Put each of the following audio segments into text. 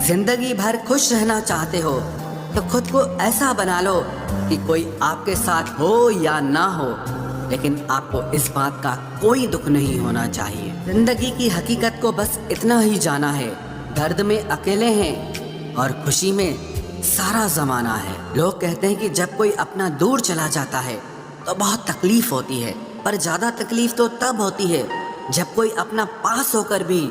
जिंदगी भर खुश रहना चाहते हो तो खुद को ऐसा बना लो कि कोई आपके साथ हो या ना हो, लेकिन आपको इस बात का कोई दुख नहीं होना चाहिए। जिंदगी की हकीकत को बस इतना ही जाना है, दर्द में अकेले हैं और खुशी में सारा जमाना है। लोग कहते हैं कि जब कोई अपना दूर चला जाता है तो बहुत तकलीफ होती है, पर ज्यादा तकलीफ तो तब होती है जब कोई अपना पास होकर भी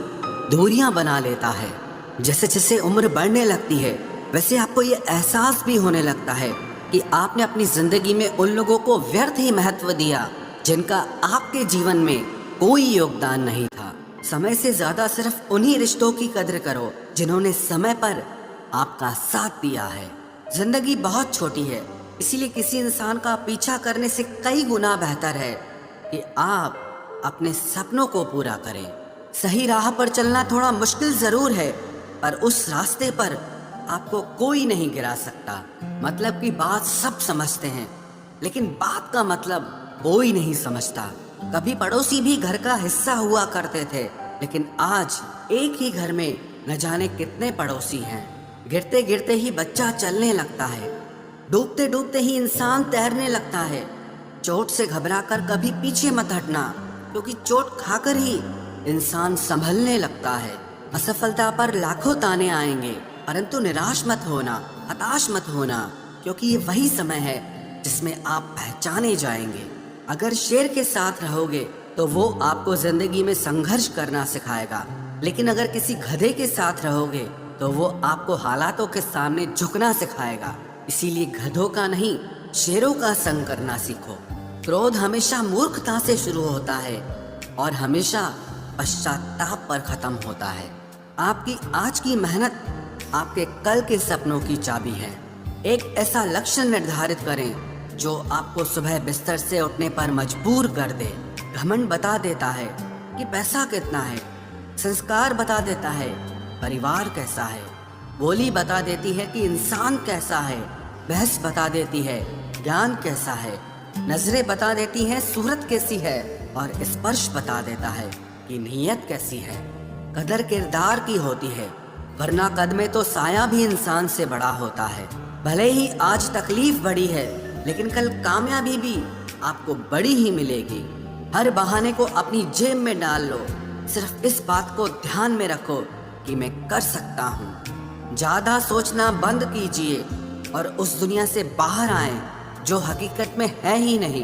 दूरियां बना लेता है। जैसे जैसे उम्र बढ़ने लगती है वैसे आपको ये एहसास भी होने लगता है कि आपने अपनी जिंदगी में उन लोगों को व्यर्थ ही महत्व दिया जिनका आपके जीवन में कोई योगदान नहीं था। समय से ज्यादा सिर्फ उन्हीं रिश्तों की कदर करो जिन्होंने समय पर आपका साथ दिया है। जिंदगी बहुत छोटी है, इसीलिए किसी इंसान का पीछा करने से कई गुना बेहतर है कि आप अपने सपनों को पूरा करें। सही राह पर चलना थोड़ा मुश्किल जरूर है, पर उस रास्ते पर आपको कोई नहीं गिरा सकता। मतलब की बात सब समझते हैं, लेकिन बात का मतलब कोई नहीं समझता। कभी पड़ोसी भी घर का हिस्सा हुआ करते थे, लेकिन आज एक ही घर में न जाने कितने पड़ोसी हैं। गिरते गिरते ही बच्चा चलने लगता है, डूबते डूबते ही इंसान तैरने लगता है। चोट से घबराकर कभी पीछे मत हटना, क्योंकि चोट खाकर ही इंसान संभलने लगता है। असफलता पर लाखों ताने आएंगे, परंतु निराश मत होना, हताश मत होना, क्योंकि ये वही समय है जिसमें आप पहचाने जाएंगे। अगर शेर के साथ रहोगे तो वो आपको जिंदगी में संघर्ष करना सिखाएगा, लेकिन अगर किसी गधे के साथ रहोगे तो वो आपको हालातों के सामने झुकना सिखाएगा। इसीलिए गधों का नहीं, शेरों का संग करना सीखो। क्रोध हमेशा मूर्खता से शुरू होता है और हमेशा पश्चाताप पर खत्म होता है। आपकी आज की मेहनत आपके कल के सपनों की चाबी है। एक ऐसा लक्ष्य निर्धारित करें जो आपको सुबह बिस्तर से उठने पर मजबूर कर दे। घमंड बता देता है कि पैसा कितना है, संस्कार बता देता है परिवार कैसा है, बोली बता देती है कि इंसान कैसा है, बहस बता देती है ज्ञान कैसा है, नजरें बता देती हैं सूरत कैसी है, और स्पर्श बता देता है कि नीयत कैसी है। कदर किरदार की होती है, वरना कद में तो साया भी इंसान से बड़ा होता है। भले ही आज तकलीफ बड़ी है, लेकिन कल कामयाबी भी आपको बड़ी ही मिलेगी। हर बहाने को अपनी जेब में डाल लो, सिर्फ इस बात को ध्यान में रखो कि मैं कर सकता हूँ। ज्यादा सोचना बंद कीजिए और उस दुनिया से बाहर आए जो हकीकत में है ही नहीं।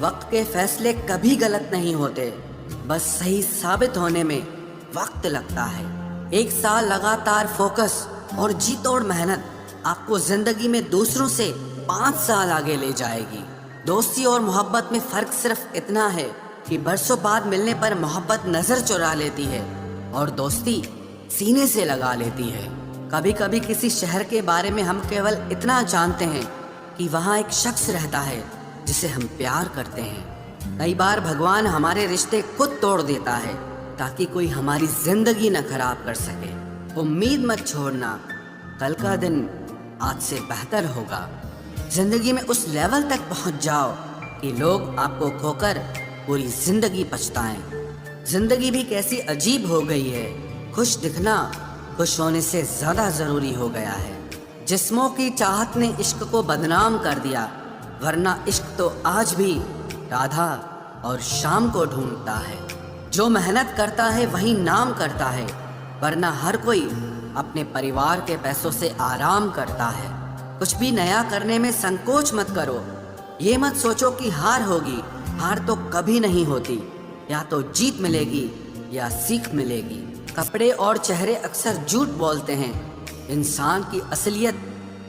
वक्त के फैसले कभी गलत नहीं होते, बस सही साबित होने में वक्त लगता है। एक साल लगातार फोकस और जी तोड़ मेहनत आपको जिंदगी में दूसरों से 5 साल आगे ले जाएगी। दोस्ती और मोहब्बत में फर्क सिर्फ इतना है कि बरसों बाद मिलने पर मोहब्बत नजर चुरा लेती है और दोस्ती सीने से लगा लेती है। कभी कभी किसी शहर के बारे में हम केवल इतना जानते हैं कि वहाँ एक शख्स रहता है जिसे हम प्यार करते हैं। कई बार भगवान हमारे रिश्ते खुद तोड़ देता है ताकि कोई हमारी जिंदगी न खराब कर सके। उम्मीद मत छोड़ना, कल का दिन आज से बेहतर होगा। जिंदगी में उस लेवल तक पहुंच जाओ कि लोग आपको खोकर पूरी जिंदगी पछताएं। जिंदगी भी कैसी अजीब हो गई है, खुश दिखना खुश होने से ज्यादा जरूरी हो गया है। जिस्मों की चाहत ने इश्क को बदनाम कर दिया, वरना इश्क तो आज भी राधा और शाम को ढूंढता है। जो मेहनत करता है वही नाम करता है, वरना हर कोई अपने परिवार के पैसों से आराम करता है। कुछ भी नया करने में संकोच मत करो। ये मत सोचो कि हार होगी, हार तो कभी नहीं होती, या तो जीत मिलेगी या सीख मिलेगी। कपड़े और चेहरे अक्सर झूठ बोलते हैं, इंसान की असलियत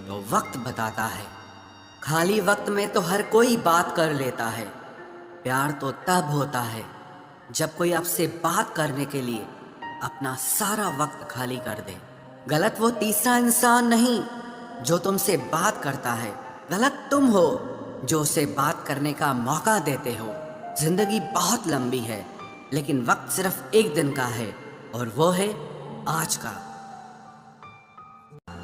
तो वक्त बताता है। खाली वक्त में तो हर कोई बात कर लेता है, प्यार तो तब होता है जब कोई आपसे बात करने के लिए अपना सारा वक्त खाली कर दे। गलत वो तीसरा इंसान नहीं जो तुमसे बात करता है, गलत तुम हो जो उसे बात करने का मौका देते हो। जिंदगी बहुत लंबी है, लेकिन वक्त सिर्फ एक दिन का है और वो है आज का।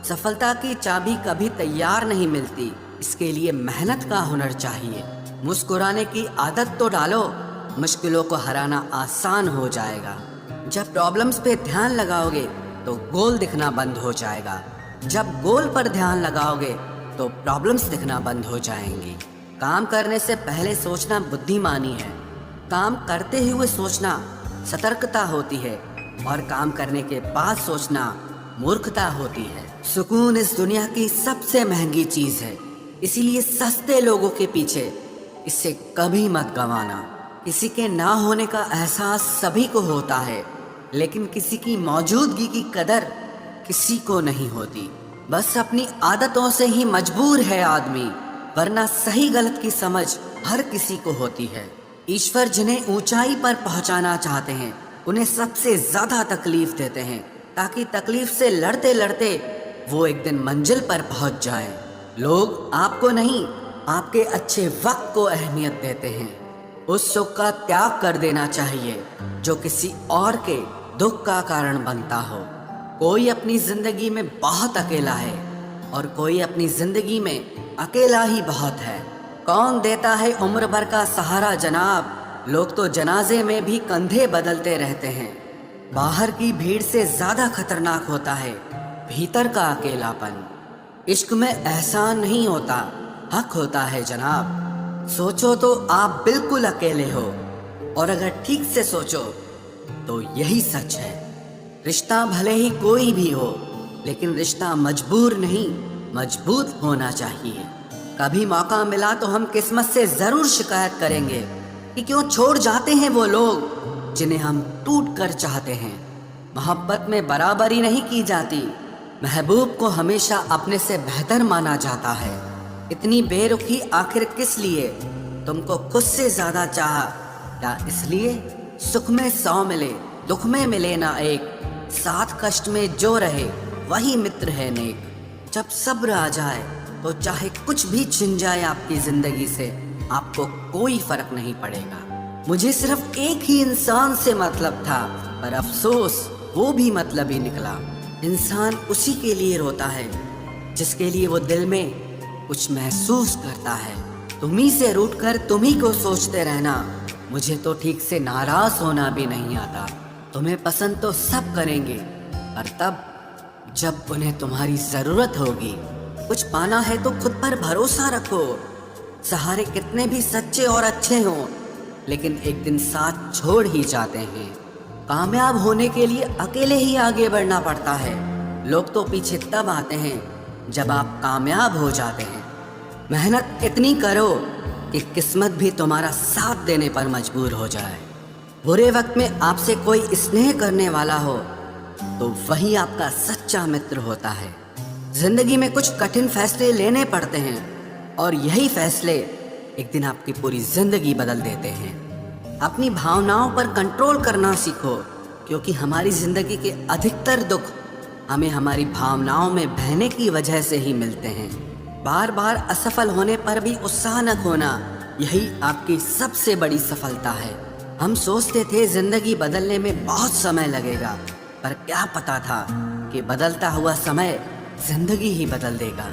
सफलता की चाबी कभी तैयार नहीं मिलती, इसके लिए मेहनत का हुनर चाहिए। मुस्कुराने की आदत तो डालो, मुश्किलों को हराना आसान हो जाएगा। जब प्रॉब्लम्स पे ध्यान लगाओगे तो गोल दिखना बंद हो जाएगा। जब गोल पर ध्यान लगाओगे तो प्रॉब्लम्स दिखना बंद हो जाएंगी। काम करने से पहले सोचना बुद्धिमानी है, काम करते हुए सोचना सतर्कता होती है, और काम करने के बाद सोचना मूर्खता होती है। सुकून इस दुनिया की सबसे महंगी चीज है, इसीलिए सस्ते लोगों के पीछे इसे कभी मत गंवाना। किसी के ना होने का एहसास सभी को होता है, लेकिन किसी की मौजूदगी की कदर किसी को नहीं होती। बस अपनी आदतों से ही मजबूर है आदमी, वरना सही गलत की समझ हर किसी को होती है। ईश्वर जिन्हें ऊंचाई पर पहुंचाना चाहते हैं उन्हें सबसे ज्यादा तकलीफ देते हैं, ताकि तकलीफ से लड़ते लड़ते वो एक दिन मंजिल पर पहुंच जाए। लोग आपको नहीं, आपके अच्छे वक्त को अहमियत देते हैं। उस सुख का त्याग कर देना चाहिए जो किसी और के दुख का कारण बनता हो। कोई अपनी जिंदगी में बहुत अकेला है और कोई अपनी जिंदगी में अकेला ही बहुत है। कौन देता है उम्र भर का सहारा जनाब, लोग तो जनाजे में भी कंधे बदलते रहते हैं। बाहर की भीड़ से ज्यादा खतरनाक होता है भीतर का अकेलापन। इश्क में एहसान नहीं होता, हक होता है जनाब। सोचो तो आप बिल्कुल अकेले हो, और अगर ठीक से सोचो तो यही सच है। रिश्ता भले ही कोई भी हो, लेकिन रिश्ता मजबूर नहीं, मजबूत होना चाहिए। कभी मौका मिला तो हम किस्मत से जरूर शिकायत करेंगे कि क्यों छोड़ जाते हैं वो लोग जिन्हें हम टूट कर चाहते हैं। मोहब्बत में बराबरी नहीं की जाती, महबूब को हमेशा अपने से बेहतर माना जाता है। इतनी बेरुखी आखिर किस लिए? तुमको खुद से ज्यादा चाहा, या इसलिए सुख में 100 मिले, दुख में मिले ना एक। साथ कष्ट में जो रहे वही मित्र है नेक। जब सब्र आ जाए तो चाहे कुछ भी छिन जाए आपकी जिंदगी से, आपको कोई फर्क नहीं पड़ेगा। मुझे सिर्फ एक ही इंसान से मतलब था, पर अफसोस वो भी मतलब ही निकला। इंसान उसी के लिए रोता है जिसके लिए वो दिल में कुछ महसूस करता है। तुम्ही से रूठ कर तुम्ही को सोचते रहना, मुझे तो ठीक से नाराज होना भी नहीं आता। तुम्हें पसंद तो सब करेंगे, पर तब जब उन्हें तुम्हारी जरूरत होगी। कुछ पाना है तो खुद पर भरोसा रखो। सहारे कितने भी सच्चे और अच्छे हों, लेकिन एक दिन साथ छोड़ ही जाते हैं। कामयाब होने के लिए अकेले ही आगे बढ़ना पड़ता है। लोग तो पीछे तब आते हैं जब आप कामयाब हो जाते हैं। मेहनत इतनी करो कि किस्मत भी तुम्हारा साथ देने पर मजबूर हो जाए। बुरे वक्त में आपसे कोई स्नेह करने वाला हो तो वही आपका सच्चा मित्र होता है। जिंदगी में कुछ कठिन फैसले लेने पड़ते हैं, और यही फैसले एक दिन आपकी पूरी जिंदगी बदल देते हैं। अपनी भावनाओं पर कंट्रोल करना सीखो, क्योंकि हमारी जिंदगी के अधिकतर दुख हमें हमारी भावनाओं में बहने की वजह से ही मिलते हैं। बार बार असफल होने पर भी उत्साह न खोना, यही आपकी सबसे बड़ी सफलता है। हम सोचते थे जिंदगी बदलने में बहुत समय लगेगा, पर क्या पता था कि बदलता हुआ समय जिंदगी ही बदल देगा।